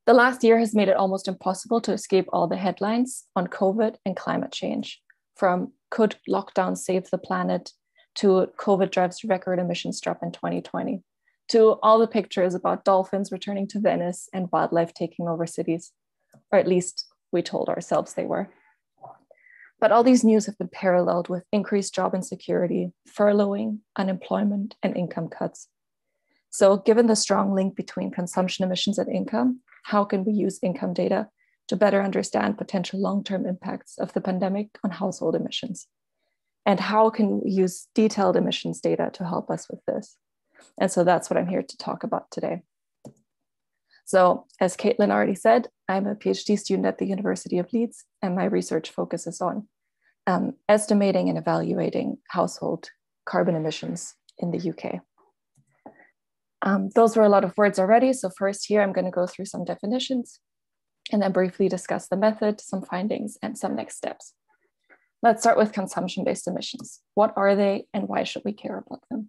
The last year has made it almost impossible to escape all the headlines on COVID and climate change, from could lockdown save the planet to COVID drives record emissions drop in 2020, to all the pictures about dolphins returning to Venice and wildlife taking over cities, or at least we told ourselves they were. But all these news have been paralleled with increased job insecurity, furloughing, unemployment, and income cuts. So given the strong link between consumption emissions and income, how can we use income data to better understand potential long-term impacts of the pandemic on household emissions? And how can we use detailed emissions data to help us with this? And so that's what I'm here to talk about today. So as Caitlin already said, I'm a PhD student at the University of Leeds, and my research focuses on estimating and evaluating household carbon emissions in the UK. Those were a lot of words already. So first here, I'm going to go through some definitions and then briefly discuss the method, some findings, and some next steps. Let's start with consumption-based emissions. What are they and why should we care about them?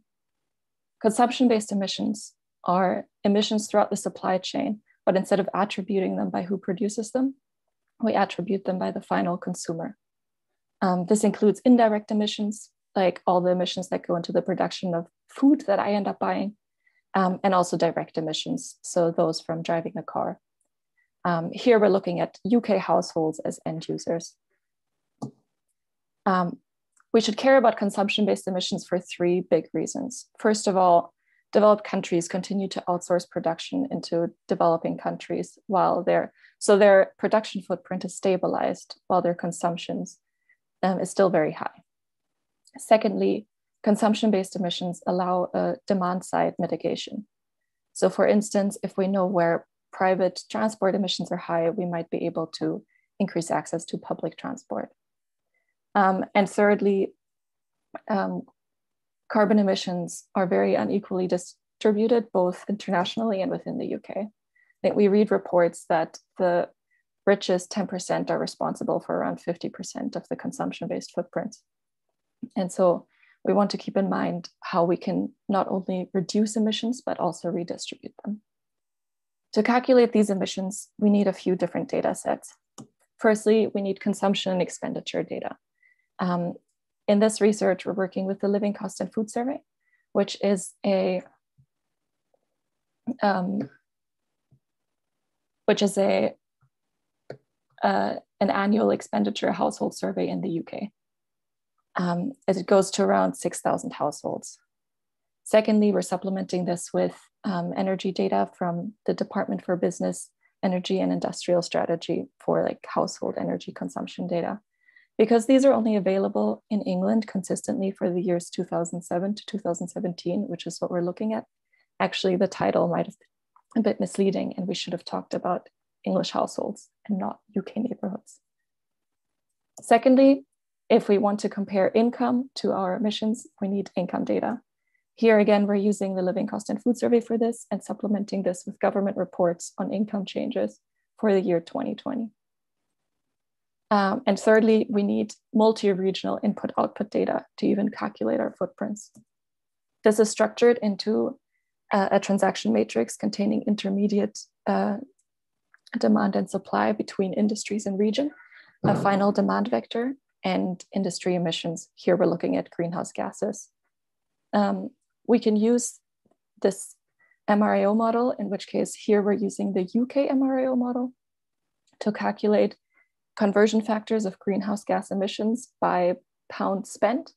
Consumption-based emissions are emissions throughout the supply chain, but instead of attributing them by who produces them, we attribute them by the final consumer. This includes indirect emissions, like all the emissions that go into the production of food that I end up buying, and also direct emissions, so those from driving a car. Here we're looking at UK households as end users. We should care about consumption-based emissions for three big reasons. First of all, developed countries continue to outsource production into developing countries so their production footprint is stabilized while their consumptions is still very high. Secondly, consumption-based emissions allow a demand-side mitigation. So for instance, if we know where private transport emissions are high, we might be able to increase access to public transport. And thirdly, carbon emissions are very unequally distributed, both internationally and within the UK. I think we read reports that the richest 10% are responsible for around 50% of the consumption-based footprint. And so we want to keep in mind how we can not only reduce emissions, but also redistribute them. To calculate these emissions, we need a few different data sets. Firstly, we need consumption and expenditure data. In this research, we're working with the Living Cost and Food Survey, which is an annual expenditure household survey in the UK. As it goes to around 6,000 households. Secondly, we're supplementing this with energy data from the Department for Business, Energy and Industrial Strategy for like household energy consumption data. Because these are only available in England consistently for the years 2007 to 2017, which is what we're looking at. Actually, the title might have been a bit misleading and we should have talked about English households and not UK neighborhoods. Secondly, if we want to compare income to our emissions, we need income data. Here again, we're using the Living Cost and Food Survey for this and supplementing this with government reports on income changes for the year 2020. And thirdly, we need multi-regional input-output data to even calculate our footprints. This is structured into a transaction matrix containing intermediate demand and supply between industries and region, a final demand vector, and industry emissions. Here we're looking at greenhouse gases. We can use this MRAO model, in which case here we're using the UK MRAO model to calculate conversion factors of greenhouse gas emissions by pound spent,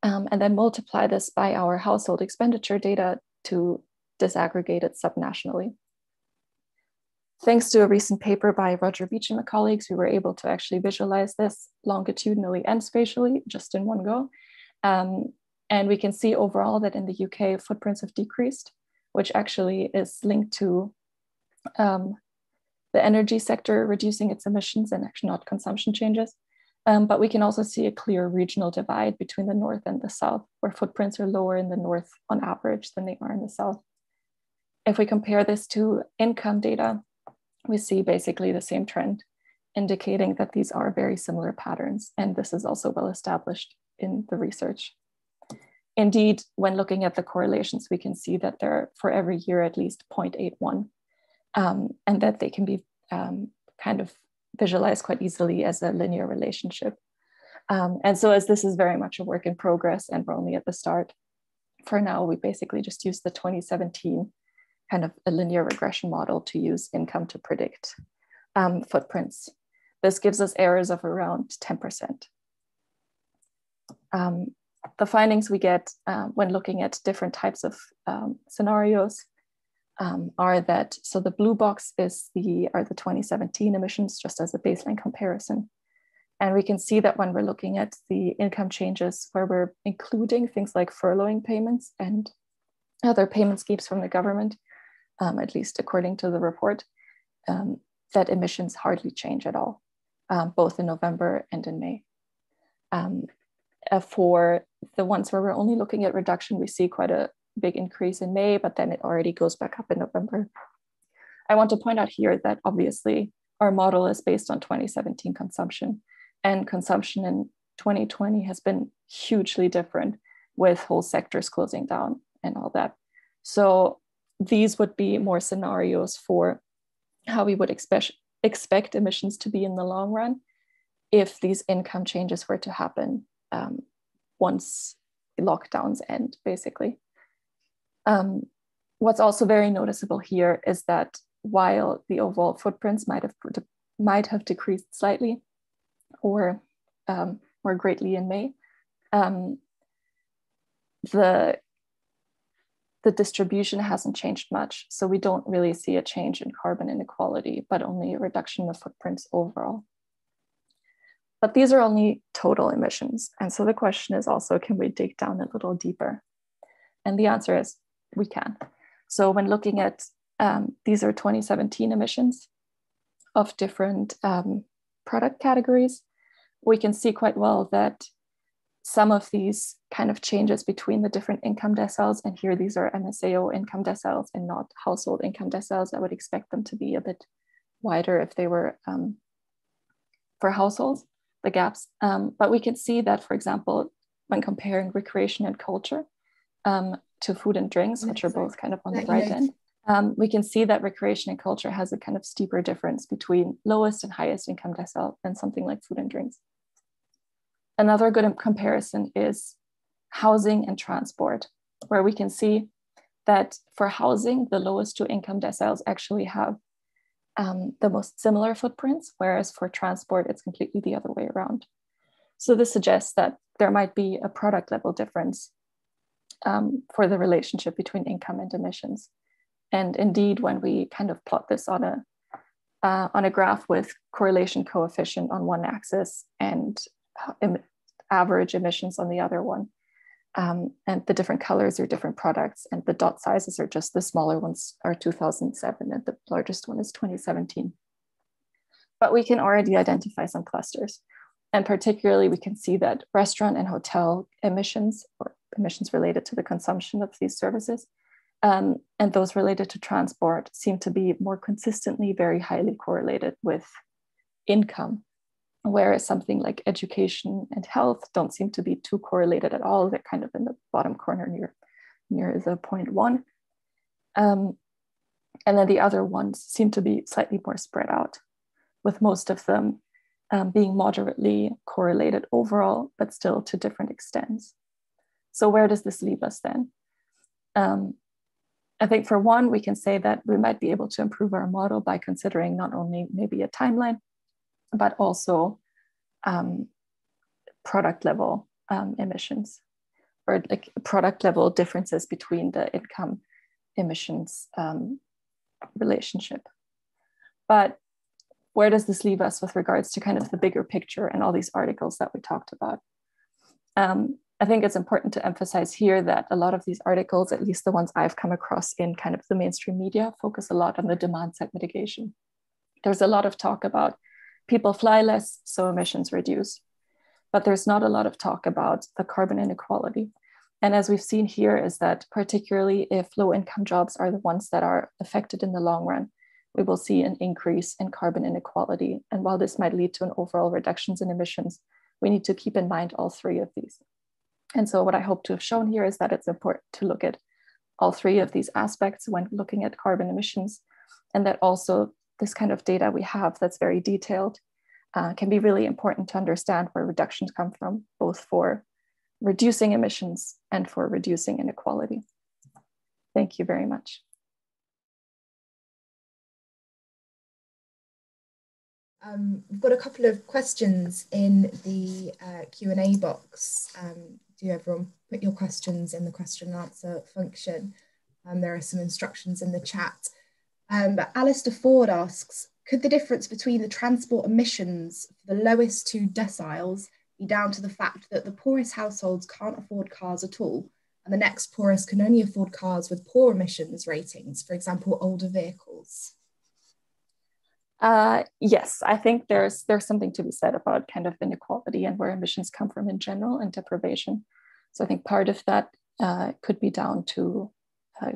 and then multiply this by our household expenditure data to disaggregate it subnationally. Thanks to a recent paper by Roger Beach and my colleagues, we were able to actually visualize this longitudinally and spatially just in one go. And we can see overall that in the UK, footprints have decreased, which actually is linked to the energy sector reducing its emissions and actually not consumption changes. But we can also see a clear regional divide between the north and the south, where footprints are lower in the north on average than they are in the south. If we compare this to income data, we see basically the same trend, indicating that these are very similar patterns. And this is also well established in the research. Indeed, when looking at the correlations, we can see that there are, for every year, at least 0.81. and that they can be kind of visualized quite easily as a linear relationship. And so as this is very much a work in progress and we're only at the start, for now, we basically just use the 2017 kind of a linear regression model to use income to predict footprints. This gives us errors of around 10%. The findings we get when looking at different types of scenarios are that, so the blue box are the 2017 emissions, just as a baseline comparison. And we can see that when we're looking at the income changes where we're including things like furloughing payments and other payment schemes from the government, at least according to the report, that emissions hardly change at all, both in November and in May. For the ones where we're only looking at reduction, we see quite a big increase in May, but then it already goes back up in November. I want to point out here that obviously our model is based on 2017 consumption, and consumption in 2020 has been hugely different with whole sectors closing down and all that. So these would be more scenarios for how we would expect emissions to be in the long run if these income changes were to happen once lockdowns end, basically. What's also very noticeable here is that while the overall footprints might have decreased slightly or more greatly in May, the distribution hasn't changed much. So we don't really see a change in carbon inequality, but only a reduction of footprints overall. But these are only total emissions. And so the question is also, can we dig down a little deeper? And the answer is, we can. So when looking at, these are 2017 emissions of different product categories, we can see quite well that some of these kind of changes between the different income deciles, and here these are MSAO income deciles and not household income deciles. I would expect them to be a bit wider if they were for households, the gaps. But we can see that, for example, when comparing recreation and culture to food and drinks, which are both kind of on the right end, we can see that recreation and culture has a kind of steeper difference between lowest and highest income decile than something like food and drinks. Another good comparison is housing and transport, where we can see that for housing, the lowest two income deciles actually have the most similar footprints, whereas for transport, it's completely the other way around. So this suggests that there might be a product level difference for the relationship between income and emissions. And indeed, when we kind of plot this on a graph with correlation coefficient on one axis and average emissions on the other one, and the different colors are different products, and the dot sizes are just the smaller ones are 2007 and the largest one is 2017. But we can already identify some clusters. And particularly, we can see that restaurant and hotel emissions, or emissions related to the consumption of these services, and those related to transport seem to be more consistently very highly correlated with income, whereas something like education and health don't seem to be too correlated at all. They're kind of in the bottom corner near the 0.1. And then the other ones seem to be slightly more spread out, with most of them being moderately correlated overall, but still to different extents. So where does this leave us then? I think for one, we can say that we might be able to improve our model by considering not only maybe a timeline, but also product level emissions, or like product level differences between the income emissions relationship. But where does this leave us with regards to kind of the bigger picture and all these articles that we talked about? I think it's important to emphasize here that a lot of these articles, at least the ones I've come across in kind of the mainstream media, focus a lot on the demand side mitigation. There's a lot of talk about people fly less, so emissions reduce. But there's not a lot of talk about the carbon inequality. And as we've seen here is that particularly if low income jobs are the ones that are affected in the long run, we will see an increase in carbon inequality. And while this might lead to an overall reductions in emissions, we need to keep in mind all three of these. And so what I hope to have shown here is that it's important to look at all three of these aspects when looking at carbon emissions, and that also this kind of data we have that's very detailed can be really important to understand where reductions come from, both for reducing emissions and for reducing inequality. Thank you very much. We've got a couple of questions in the Q&A box. Do everyone put your questions in the question and answer function? There are some instructions in the chat. Alistair Ford asks, could the difference between the transport emissions for the lowest 2 deciles be down to the fact that the poorest households can't afford cars at all, and the next poorest can only afford cars with poor emissions ratings, for example, older vehicles? Yes, I think there's something to be said about kind of inequality and where emissions come from in general and deprivation. So I think part of that could be down to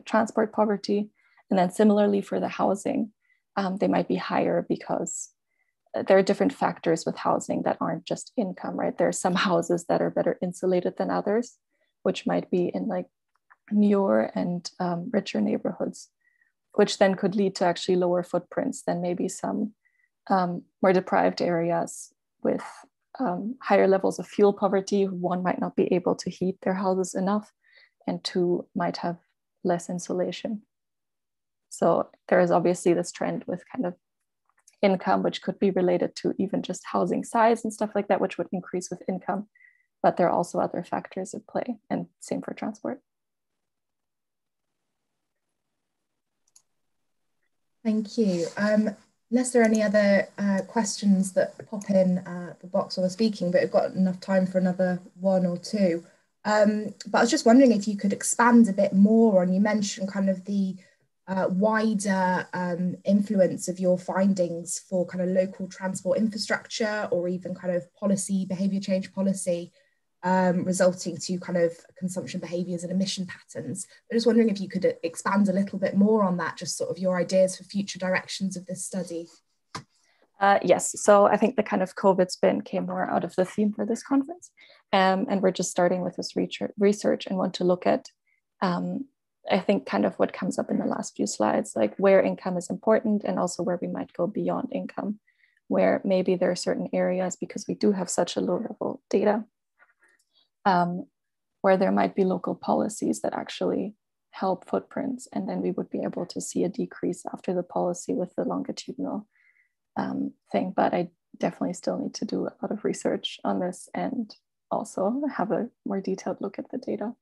transport poverty. And then similarly for the housing, they might be higher because there are different factors with housing that aren't just income, right? There are some houses that are better insulated than others, which might be in like newer and richer neighborhoods, which then could lead to actually lower footprints than maybe some more deprived areas with higher levels of fuel poverty. One might not be able to heat their houses enough, and 2 might have less insulation. So there is obviously this trend with kind of income, which could be related to even just housing size and stuff like that, which would increase with income. But there are also other factors at play, and same for transport. Thank you. Unless there are any other questions that pop in the box while we're speaking, but we've got enough time for another 1 or 2. But I was just wondering if you could expand a bit more on, you mentioned kind of the wider influence of your findings for kind of local transport infrastructure, or even kind of policy, behaviour change policy, resulting to kind of consumption behaviours and emission patterns. I'm just wondering if you could expand a little bit more on that, just sort of your ideas for future directions of this study. Yes, so I think the kind of COVID spin came more out of the theme for this conference. And we're just starting with this research and want to look at, I think, kind of what comes up in the last few slides, like where income is important and also where we might go beyond income, where maybe there are certain areas, because we do have such a low level data, where there might be local policies that actually help footprints, and then we would be able to see a decrease after the policy with the longitudinal thing. But I definitely still need to do a lot of research on this and also have a more detailed look at the data.